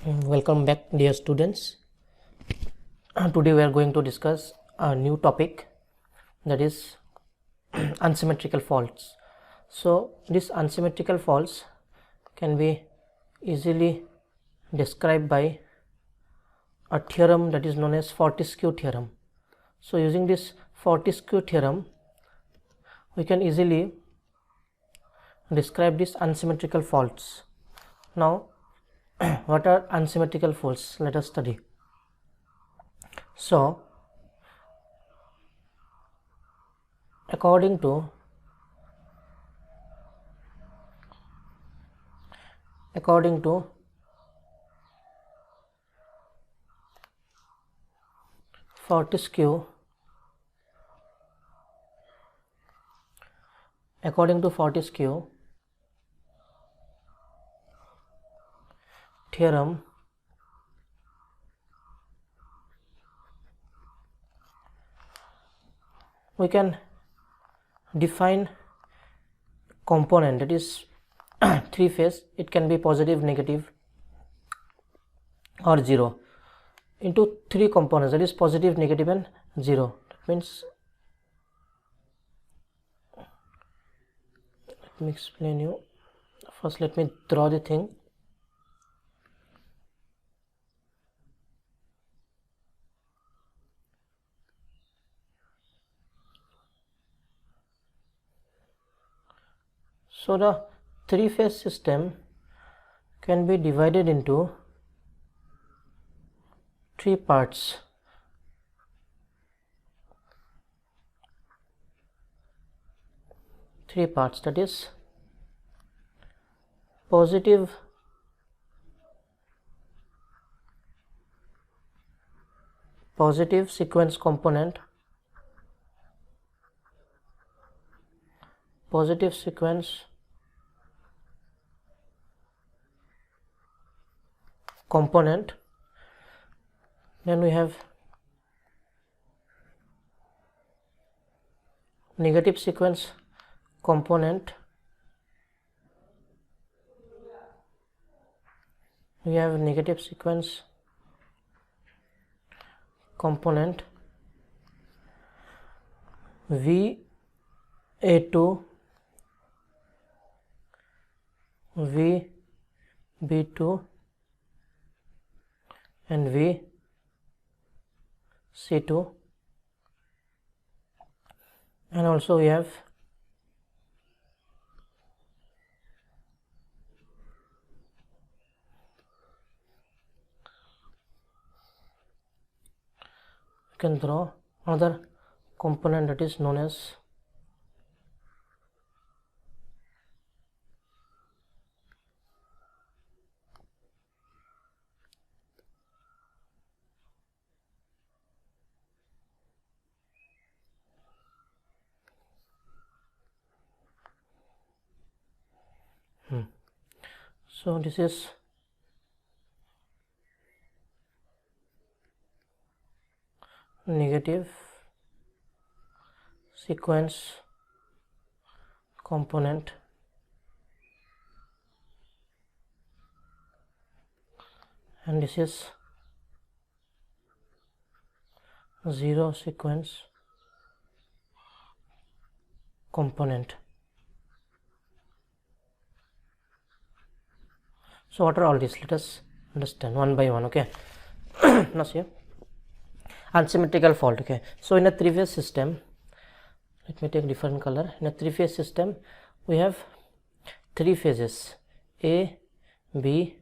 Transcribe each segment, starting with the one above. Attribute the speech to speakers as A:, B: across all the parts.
A: Welcome back, dear students. Today we are going to discuss a new topic, that is unsymmetrical faults. So these unsymmetrical faults can be easily described by a theorem that is known as Fortescue Theorem. So using this Fortescue Theorem, we can easily describe these unsymmetrical faults. Now what are unsymmetrical faults? Let us study. So according to Fortescue Theorem, we can define component, that is three phase. It can be positive, negative or zero, into three components, that is positive, negative and zero. That means, let me explain you. First let me draw the thing. So the three-phase system can be divided into three parts. That is positive sequence component, then we have negative sequence component, VA2, VB2 and VC2, and also we have you can draw another component that is known as so this is negative sequence component, and this is zero sequence component. So what are all these? Let us understand one by one. Okay. Now see, unsymmetrical fault. Okay, so in a three-phase system, let me take different color. In a three-phase system, we have three phases, A, B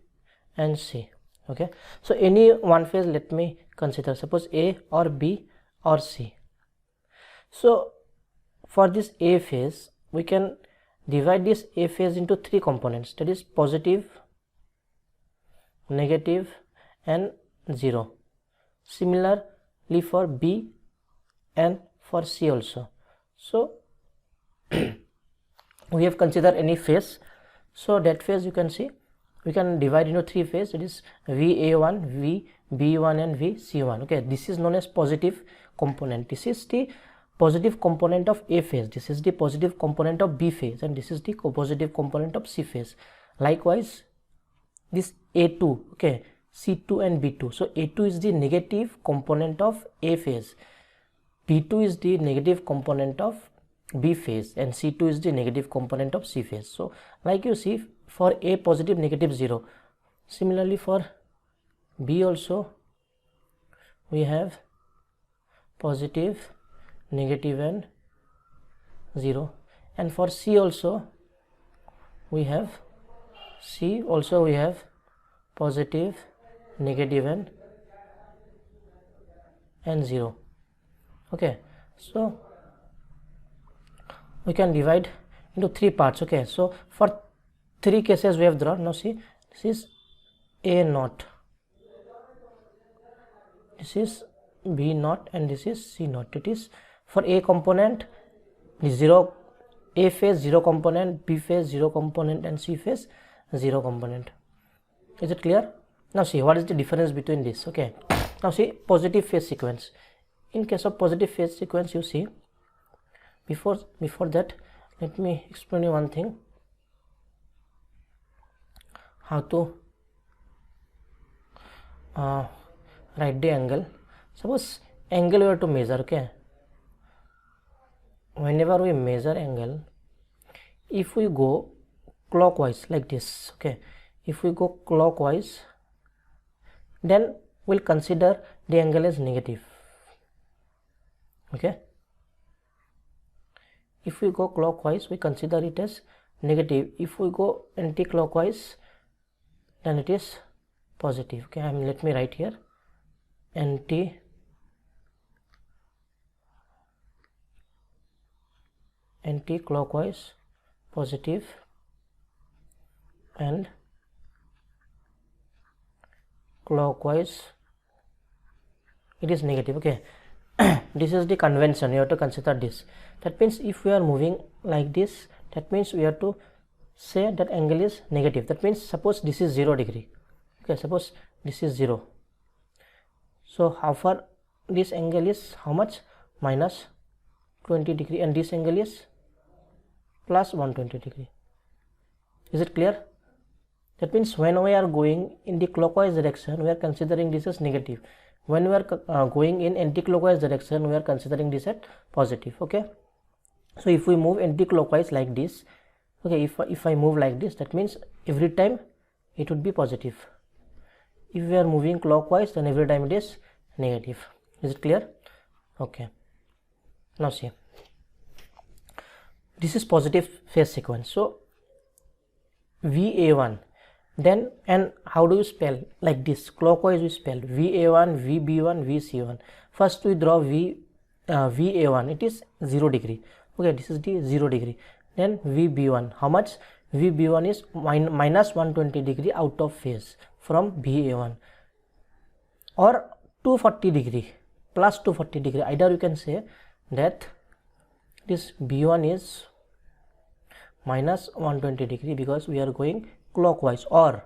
A: and C. Okay, so any one phase, let me consider, suppose A or B or C. So for this A phase, we can divide this A phase into three components, that is positive, negative and zero. Similarly for B and for C also. So we have considered any phase, so that phase you can see we can divide into three phases, that is VA1, VB1 and VC1. Okay, this is known as positive component. This is the positive component of A phase, this is the positive component of B phase, and this is the positive component of C phase. Likewise this A2, okay, C2 and B2. So A2 is the negative component of A phase, B2 is the negative component of B phase, and C2 is the negative component of C phase. So like you see, for A positive, negative, 0. Similarly for B also we have positive, negative and 0, and for C also we have positive, negative and 0. Okay, so we can divide into 3 parts. Okay, so for 3 cases we have drawn. Now see, this is A naught, this is B naught, and this is C naught. It is for A component, the 0, A phase 0 component, B phase 0 component, and C phase 0 component. Is it clear? Now see, what is the difference between this? Okay, now see, positive phase sequence. In case of positive phase sequence, you see, before that, let me explain you one thing, how to write the angle. Suppose angle we have to measure. Okay, whenever we measure angle, if we go clockwise like this, okay, if we go clockwise, then we'll consider the angle as negative. Okay, if we go clockwise, we consider it as negative. If we go anti-clockwise, then it is positive. Okay, let me write here, anti-clockwise positive and clockwise it is negative. Okay, this is the convention, you have to consider this. That means if we are moving like this, that means we have to say that angle is negative. That means suppose this is 0 degree. Okay, suppose this is 0. So how far this angle is, how much? Minus 20 degree, and this angle is plus 120 degree. Is it clear? That means when we are going in the clockwise direction, we are considering this as negative. When we are going in anti-clockwise direction, we are considering this as positive. Okay, so if we move anti-clockwise like this, okay, if I move like this, that means every time it would be positive. If we are moving clockwise, then every time it is negative. Is it clear? Okay, now see, this is positive phase sequence. So VA1, then, and how do you spell? Like this, clockwise we spell VA1, VB1, VC1. First we draw VA1, it is 0 degree. Okay, this is the 0 degree. Then VB1, how much? VB1 is minus 120 degree out of phase from VA1, or 240 degree, plus 240 degree. Either you can say that this B1 is minus 120 degree because we are going clockwise, or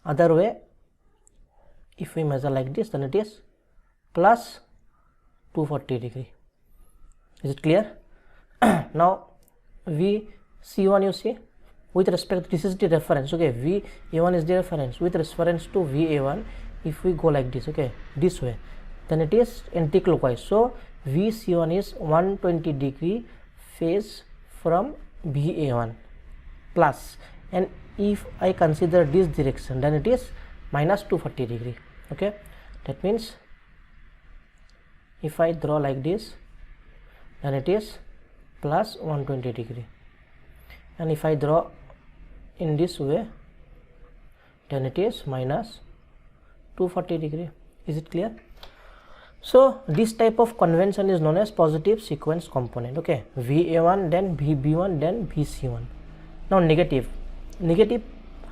A: other way, if we measure like this, then it is plus 240 degree. Is it clear? Now VC1, you see, with respect, this is the reference. Okay, VA1 is the reference. With reference to VA1, if we go like this, okay, this way, then it is anti-clockwise. So VC1 is 120 degree phase from VA1 plus, and if I consider this direction, then it is minus 240 degree. Okay, that means if I draw like this, then it is plus 120 degree, and if I draw in this way, then it is minus 240 degree. Is it clear? So this type of convention is known as positive sequence component. Okay, VA1, then VB1, then VC1. Now negative,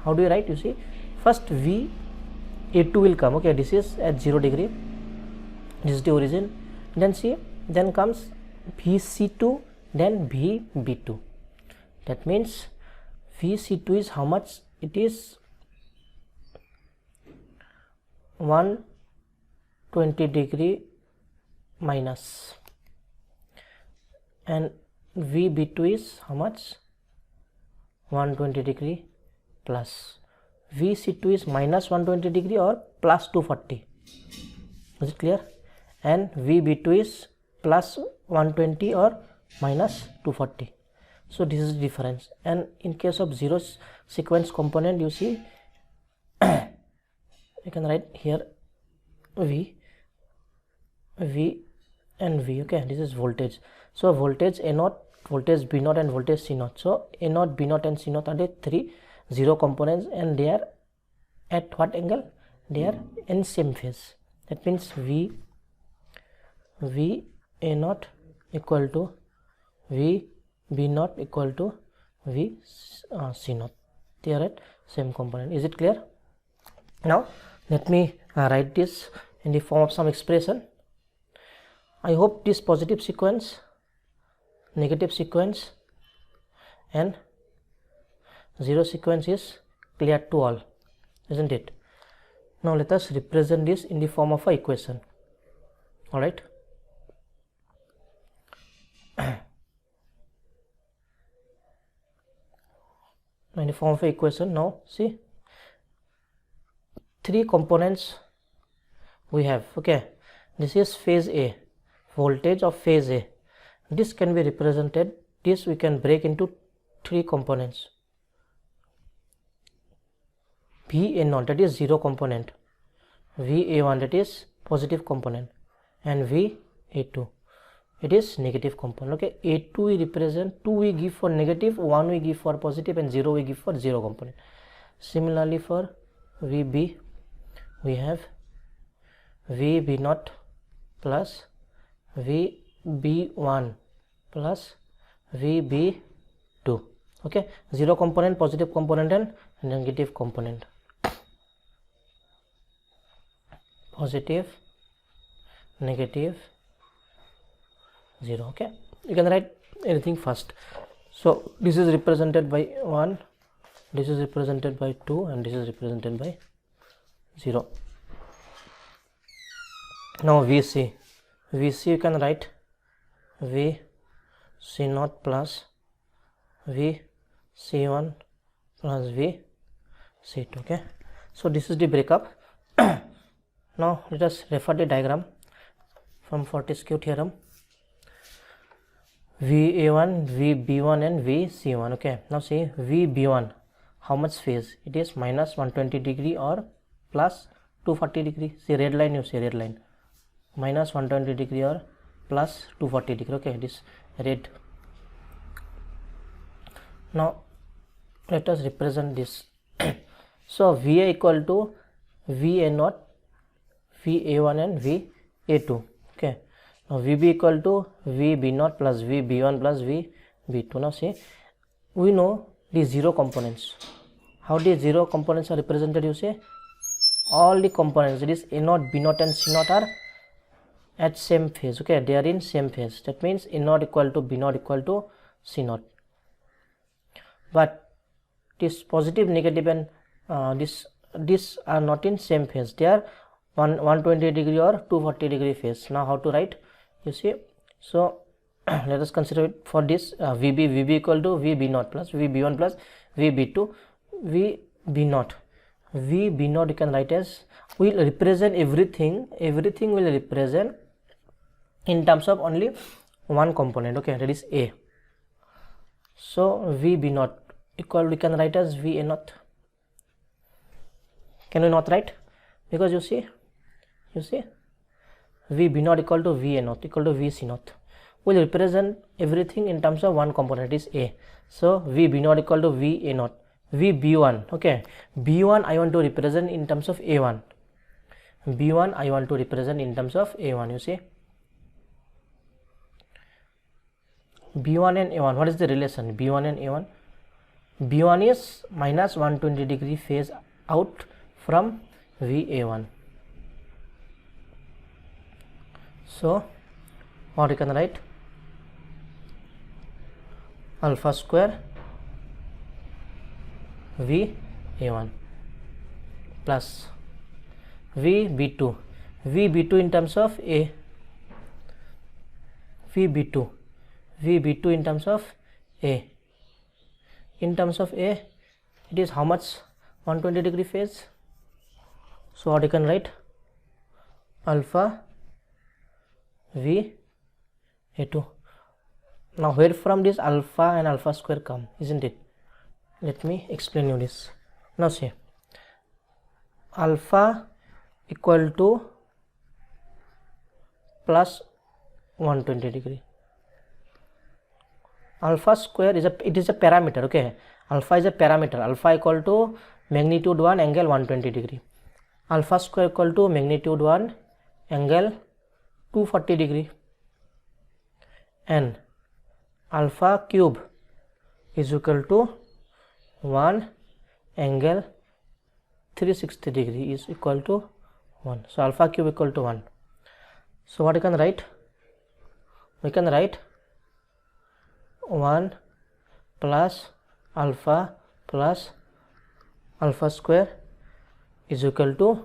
A: how do you write? You see, first VA2 will come. Okay, this is at 0 degree, this is the origin. Then see, then comes VC2, then VB2. That means VC2 is how much? It is 120 degree minus, and VB2 is how much? 120 degree plus. VC2 is minus 120 degree or plus 240. Is it clear? And VB2 is plus 120 or minus 240. So this is the difference. And in case of zero sequence component, you see you can write here V and V. Okay, this is voltage. So voltage A0, voltage B0 and voltage C0. So A0, B0 and C0 are the three zero components, and they are at what angle? They are in same phase. That means V A0 equal to V B0 equal to V C0. They are at same component. Is it clear? Now let me write this in the form of some expression. I hope this positive sequence, negative sequence and zero sequence is clear to all, isn't it? Now let us represent this in the form of a equation. All right. In the form of a equation, now see, three components we have. Okay, this is phase A, voltage of phase A. This can be represented, this we can break into three components. VA0, that is zero component, VA1, that is positive component, and VA2, it is negative component. Okay, A2 we represent, 2 we give for negative, 1 we give for positive, and 0 we give for zero component. Similarly for VB, we have VB0 plus VB1 plus VB2. Okay, zero component, positive component and negative component. Positive, negative, zero. Okay, you can write anything first. So this is represented by 1, this is represented by 2, and this is represented by 0. Now VC you can write VC0 plus VC1 plus VC2. Okay, so this is the breakup. Now let us refer the diagram from Fortescue Theorem. VA1, VB1 and VC1. Okay, now see VB1, how much phase? It is minus 120 degree or plus 240 degree. See red line, you see red line, minus 120 degree or plus 240 degree. Okay, this red. Now let us represent this. So VA equal to VA0, VA1 and VA2. Okay, now VB equal to VB0 plus VB1 plus VB2. Now see, we know the zero components. How the zero components are represented? You say all the components, that is A0, B0 and C0 are at same phase. Okay, they are in same phase. That means A0 equal to B0 equal to C0. But this positive, negative and this are not in same phase. They are 120 degree or 240 degree phase. Now how to write? You see, so let us consider it for this VB equal to VB0 plus VB1 plus VB2. VB0 you can write as, will represent everything will represent in terms of only one component. Okay, that is A. So VB0 equal, we can write as VA0. Can we not write? Because you see VB0 equal to VA0 equal to VC0 will represent everything in terms of one component, is A. So VB0 equal to VA0. VB1, okay, B1 I want to represent in terms of A1. B1 I want to represent in terms of A1. You see, B1 and A1, what is the relation? B1 and A1. B1 is minus 120 degree phase out from VA1. So what you can write? Alpha square VA1 plus VB2. VB2 in terms of A. VB2 in terms of A. In terms of A, it is how much? 120 degree phase. So what you can write? Alpha V A2. Now where from this alpha and alpha square come, isn't it? Let me explain you this. Now see, alpha equal to plus 120 degree. Alpha square is a parameter, okay? Alpha is a parameter. Alpha equal to magnitude 1 angle 120 degree. Alpha square equal to magnitude 1 angle 240 degree. And alpha cube is equal to 1 angle 360 degree is equal to 1. So alpha cube equal to 1. So what you can write? We can write 1 plus alpha square is equal to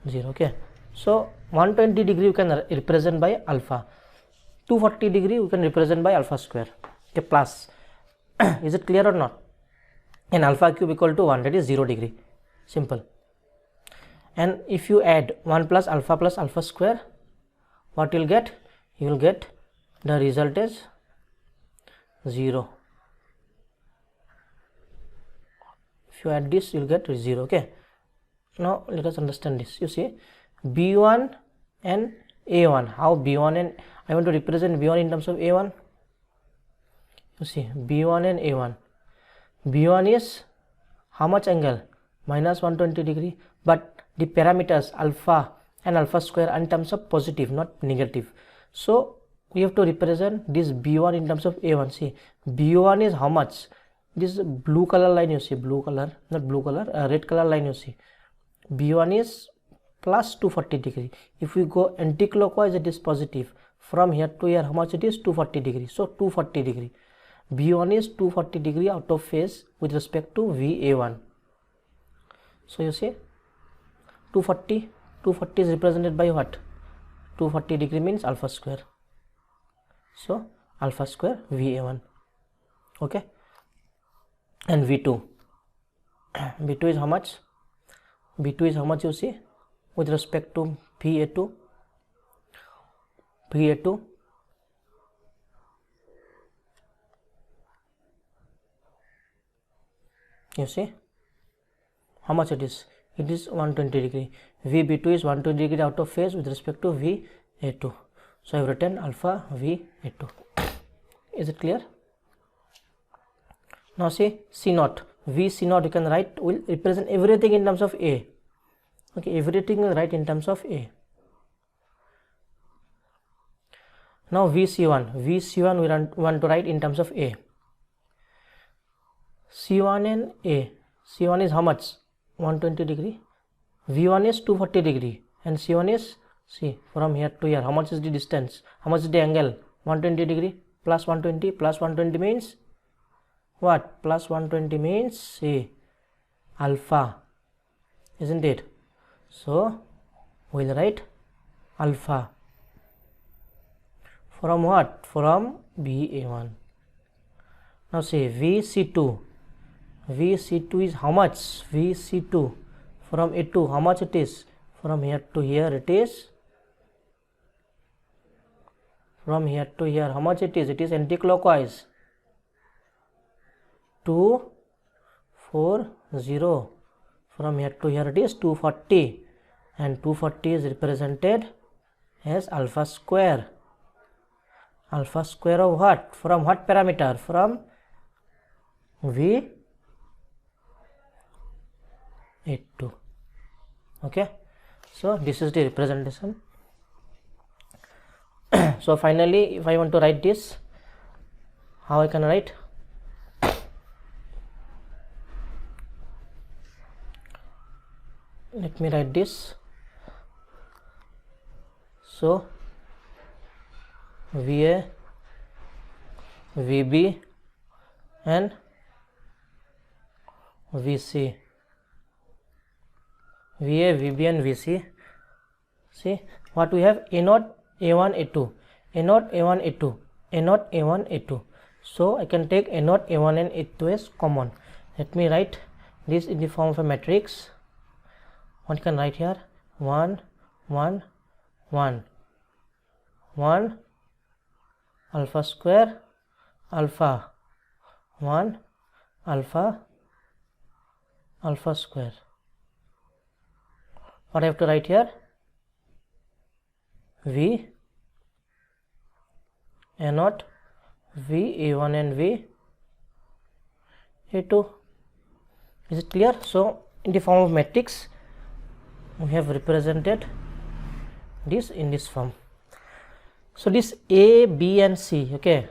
A: 0. Okay. So 120 degree you can represent by alpha. 240 degree you can represent by alpha square. Okay, plus. Is it clear or not? And alpha cube equal to 1, that is 0 degree. Simple. And if you add 1 plus alpha square, what you will get? You will get the result is 0. If you add this, you will get 0. Okay. Now let us understand this. You see, B1 and A1. How B1 and I want to represent B1 in terms of A1. You see, B1 and A1. B1 is how much angle? Minus 120 degree. But the parameters alpha and alpha square are in terms of positive, not negative. So we have to represent this B1 in terms of A1. See, B1 is how much? This blue color line you see, blue color, not blue color, red color line you see. B1 is plus 240 degree. If we go anti-clockwise, it is positive. From here to here, how much it is? 240 degree. So 240 degree. B1 is 240 degree out of phase with respect to VA1. So you see, 240 is represented by what? 240 degree means alpha square. So alpha square VA1. Okay. And V2. V2 is how much? V2 is how much you see with respect to VA2. VA2. You see how much it is? It is 120 degree. VB2 is 120 degree out of phase with respect to VA2. So I have written alpha VA2. Is it clear? Now see C0. V C0 you can write, will represent everything in terms of A. Okay, everything will write in terms of A. Now VC1. VC1 we want to write in terms of A. C1 and A. C1 is how much? 120 degree. V1 is 240 degree. And C1 is, see, from here to here. How much is the distance? How much is the angle? 120 degree. Plus 120. Plus 120 means what? Plus 120 means, see, alpha. Isn't it? So, we will write alpha. From what? From BA1. Now see, VC2. VC2 is how much? VC2 from A2, how much it is? From here to here it is. From here to here, how much it is? It is anti-clockwise. 240. From here to here it is 240. And 240 is represented as alpha square. Alpha square of what? From what parameter? From V A2. Okay, so this is the representation. So finally, if I want to write this, how I can write? Let me write this. So VA, VB and VC. VA, VB and VC. See what we have? A0, A1, A2. A0, A1, A2. A0, A1, A2. So I can take A0, A1 and A2 as common. Let me write this in the form of a matrix. One can write here 1 1 1 1 alpha square alpha 1 alpha alpha square. What I have to write here? V A naught, V A1 and V A2. Is it clear? So in the form of matrix we have represented this in this form. So this A, B and C, okay,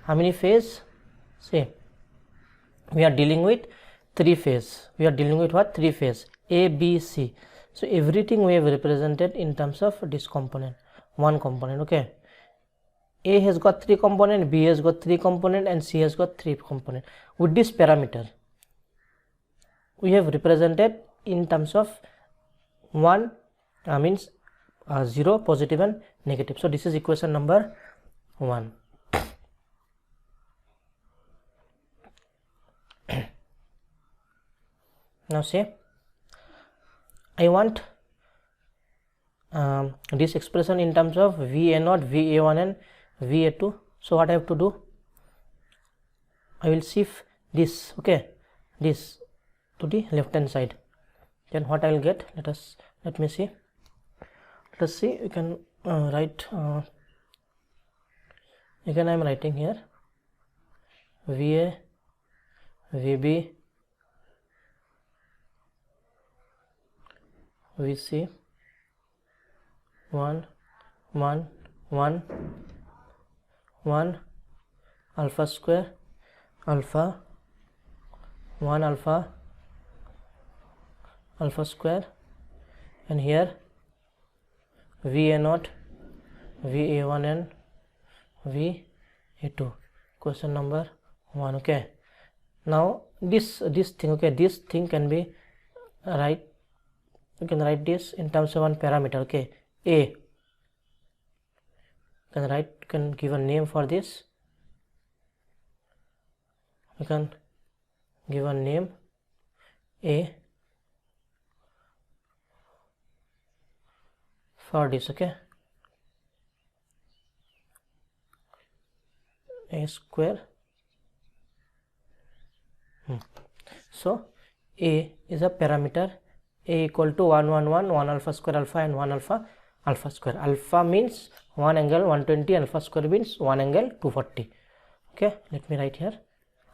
A: how many phase? See, we are dealing with 3 phase. We are dealing with what? 3 phase, A, B, C. So everything we have represented in terms of this component, one component, okay. A has got 3 component, B has got 3 component and C has got 3 component. With this parameter we have represented in terms of 1 means 0, positive and negative. So this is equation number 1. Now say I want this expression in terms of VA0, VA1 and VA2. So what I have to do? I will shift this, okay, this to the left hand side. Then what I will get? Let me see. Let us see. You can write. Again I am writing here VA, VB, VC 1 1 1 1 alpha square alpha 1 alpha alpha square, and here VA0, VA1 and VA2. Question number 1. Okay. Now this thing, okay, this thing can be you can write this in terms of one parameter, okay, A. You can give a name for this. You can give a name A for this, okay, A square. So A is a parameter, A equal to 1 1 1 1 alpha square alpha and 1 alpha alpha square. Alpha means 1 angle 120, alpha square means 1 angle 240. Okay, let me write here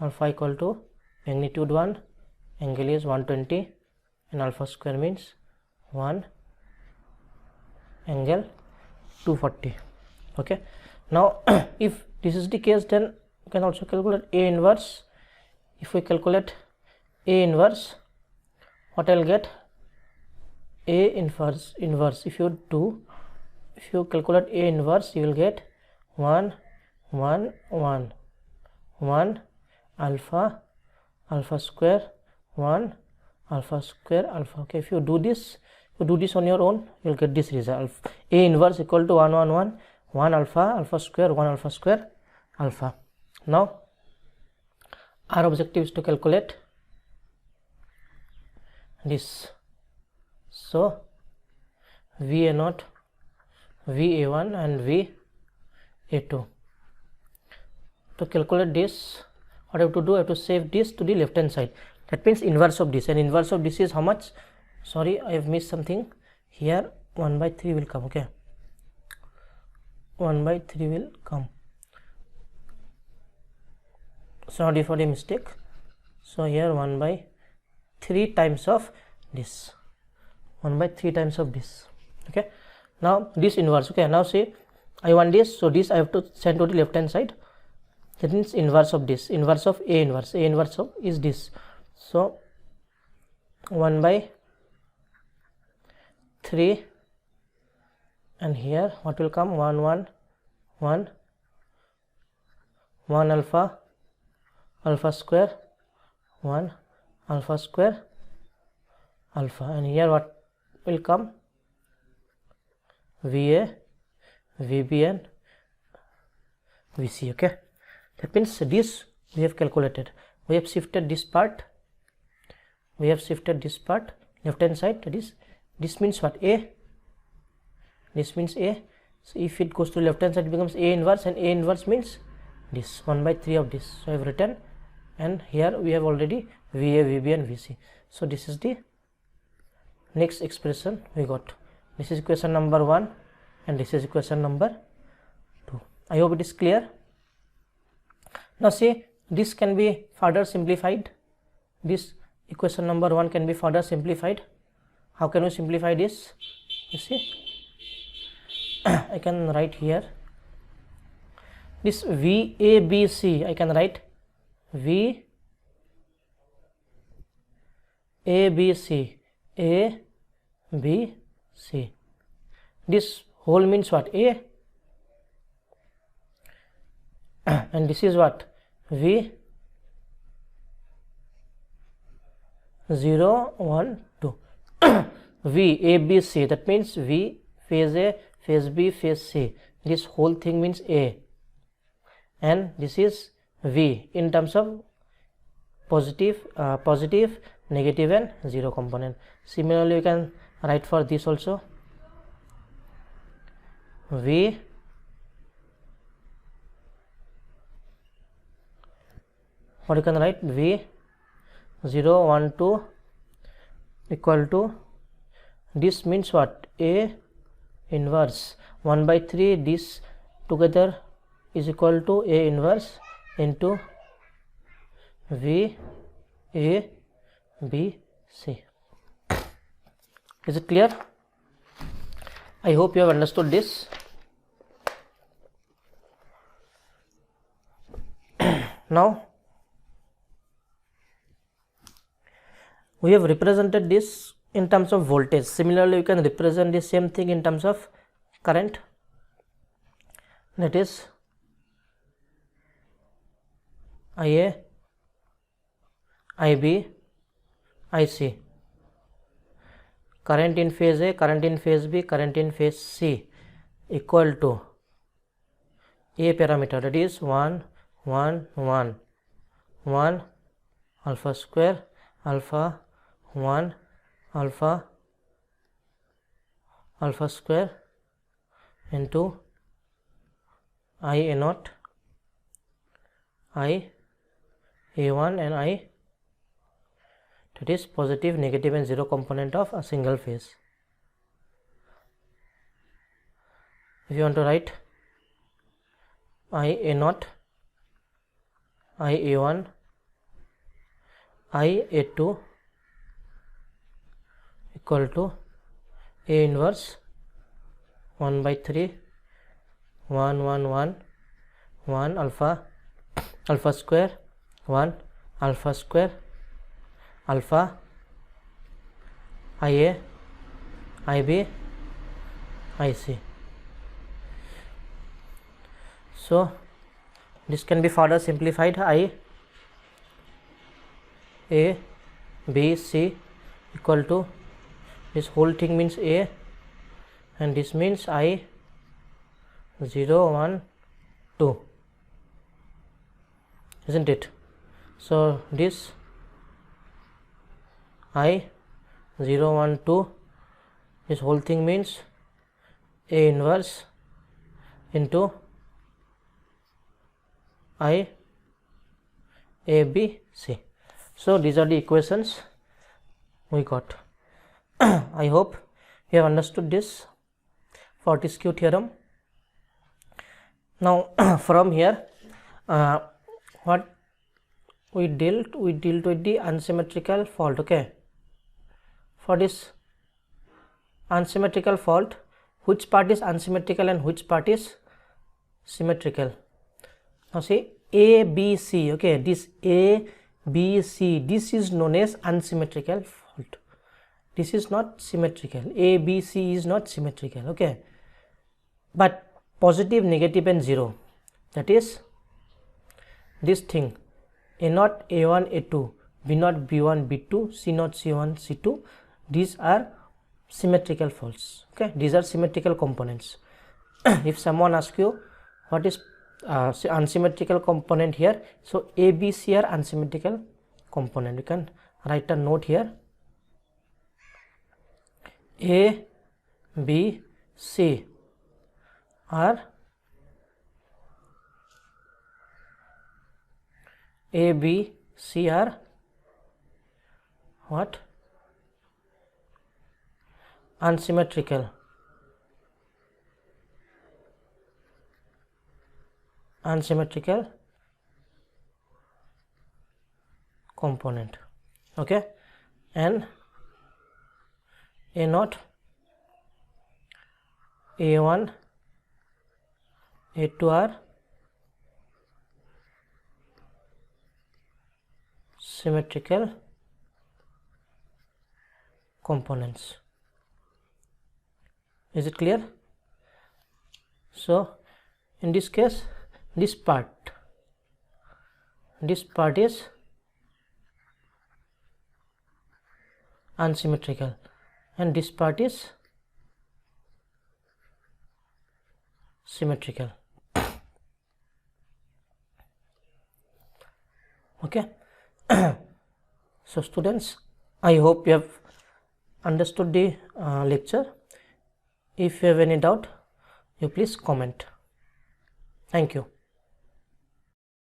A: alpha equal to magnitude 1, angle is 120 and alpha square means 1 angle 240. Okay, now if this is the case, then you can also calculate A inverse. If we calculate A inverse, what I will get? A inverse. If you calculate A inverse, you will get 1 1 1 1 alpha alpha square 1 alpha square alpha. Okay, if you do this on your own, you will get this result. A inverse equal to 1 1 1 1 alpha alpha square 1 alpha square alpha. Now our objective is to calculate this. So VA0, VA1 and VA2. To calculate this, what I have to do? I have to save this to the left hand side. That means inverse of this, and inverse of this is how much? Sorry, I have missed something here. 1 by 3 will come. Okay, 1 by 3 will come. Sorry for the mistake. So here 1 by 3 times of this, 1 by 3 times of this. Okay, now this inverse. Okay, now see, I want this, so this I have to send to the left hand side. That means inverse of this, inverse of A inverse. A inverse of is this. So 1 by 3, and here what will come? 1 1 1 1 alpha alpha square 1 alpha square alpha, and here what will come? VA, VB and VC. Okay, that means this we have calculated. We have shifted this part, we have shifted this part left hand side, that is this means what, A, this means A. So if it goes to left hand side, it becomes A inverse, and A inverse means this 1 by 3 of this. So I have written, and here we have already VA, VB and VC. So this is the next expression we got. This is equation number 1 and this is equation number 2. I hope it is clear. Now see, this can be further simplified. This equation number 1 can be further simplified. How can we simplify this? You see, I can write here this VABC. I can write VABC, ABC. This whole means what, A, and this is what, V 0 1 2. V ABC, that means V phase A, phase B, phase C. This whole thing means A, and this is V in terms of positive, negative and 0 component. Similarly, you can write for this also, V what you can write, V 0 1 2 equal to, this means what, A inverse 1 by 3, this together is equal to A inverse into V A B C. Is it clear? I hope you have understood this. Now we have represented this in terms of voltage. Similarly, you can represent the same thing in terms of current, that is IA, IB, IC. Current in phase A, current in phase B, current in phase C equal to A parameter, that is 1 1 1 1 alpha square alpha 1 alpha alpha square into I A naught, I A1 and I, that is positive, negative and 0 component of a single phase. If you want to write I A naught, I A1, I A2 equal to A inverse 1 by 3 1 1 1 1 alpha alpha square 1 alpha square alpha IA, IB, IC. So this can be further simplified, I A B C equal to, this whole thing means A, and this means I 0 1 2, isn't it? So this I 0 1 2, this whole thing means A inverse into I A B C. So these are the equations we got. I hope you have understood this Fortescue theorem. Now from here what we dealt with the unsymmetrical fault. Okay, for this unsymmetrical fault, which part is unsymmetrical and which part is symmetrical? Now see, A B C. Okay, this A B C, this is known as unsymmetrical fault. This is not symmetrical. A B C is not symmetrical. Okay, but positive, negative and 0, that is this thing, A naught A1 A2, B naught B1 B2, C naught C1 C2, these are symmetrical faults. Okay, these are symmetrical components. If someone asks you what is unsymmetrical component here, so A B C are unsymmetrical component, you can write a note here. A, B, C are A, B, C are what? Unsymmetrical. Unsymmetrical component. Okay, and A0, A1, A2 are symmetrical components. Is it clear? So in this case, this part is unsymmetrical and this part is symmetrical. Okay. So students, I hope you have understood the lecture. If you have any doubt, you please comment. Thank you.